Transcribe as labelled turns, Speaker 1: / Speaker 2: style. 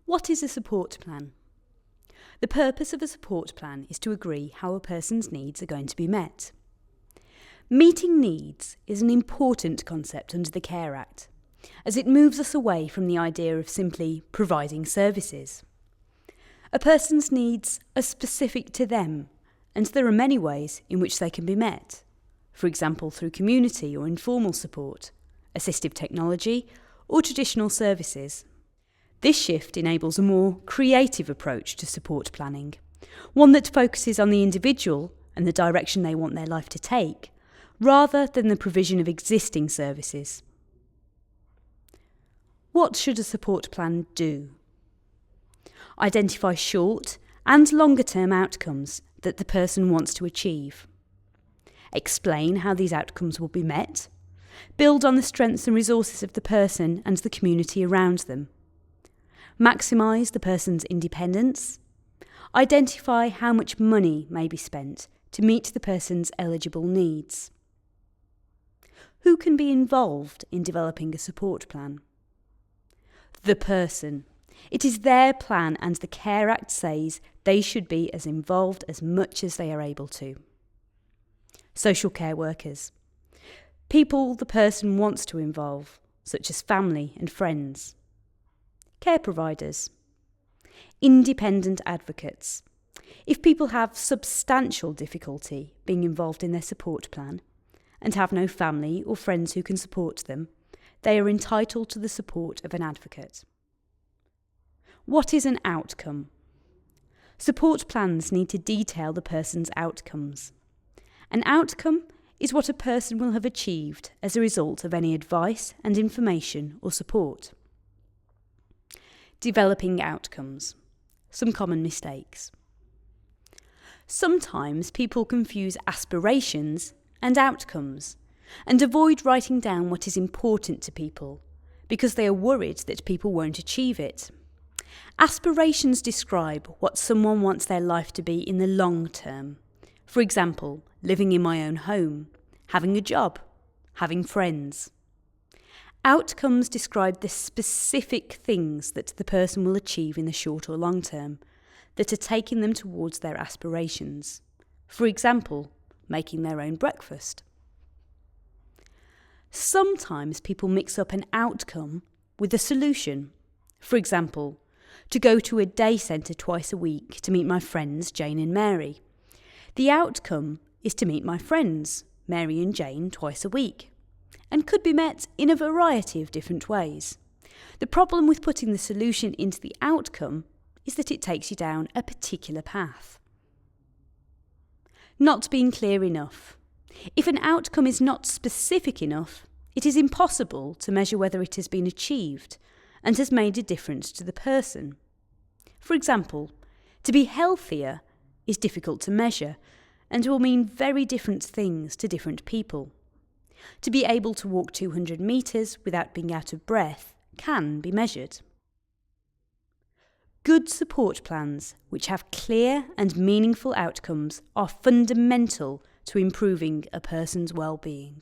Speaker 1: What is a support plan? The purpose of a support plan is to agree how a person's needs are going to be met. Meeting needs is an important concept under the Care Act, as it moves us away from the idea of simply providing services. A person's needs are specific to them, and there are many ways in which they can be met, for example through community or informal support, assistive technology, or traditional services. This shift enables a more creative approach to support planning, one that focuses on the individual and the direction they want their life to take, rather than the provision of existing services. What should a support plan do? Identify short and longer-term outcomes that the person wants to achieve. Explain how these outcomes will be met. Build on the strengths and resources of the person and the community around them. Maximise the person's independence. Identify how much money may be spent to meet the person's eligible needs. Who can be involved in developing a support plan? The person. It is their plan, and the Care Act says they should be as involved as much as they are able to. Social care workers. People the person wants to involve, such as family and friends. Care providers. Independent advocates. If people have substantial difficulty being involved in their support plan and have no family or friends who can support them, they are entitled to the support of an advocate. What is an outcome? Support plans need to detail the person's outcomes. An outcome is what a person will have achieved as a result of any advice and information or support. Developing outcomes. Some common mistakes. Sometimes people confuse aspirations and outcomes and avoid writing down what is important to people because they are worried that people won't achieve it. Aspirations describe what someone wants their life to be in the long term. For example, living in my own home, having a job, having friends. Outcomes describe the specific things that the person will achieve in the short or long term that are taking them towards their aspirations. For example, making their own breakfast. Sometimes people mix up an outcome with a solution. For example, to go to a day centre twice a week to meet my friends Jane and Mary. The outcome is to meet my friends, Mary and Jane, twice a week, and could be met in a variety of different ways. The problem with putting the solution into the outcome is that it takes you down a particular path. Not being clear enough. If an outcome is not specific enough, it is impossible to measure whether it has been achieved and has made a difference to the person. For example, to be healthier is difficult to measure and will mean very different things to different people. To be able to walk 200 metres without being out of breath can be measured. Good support plans, which have clear and meaningful outcomes, are fundamental to improving a person's well-being.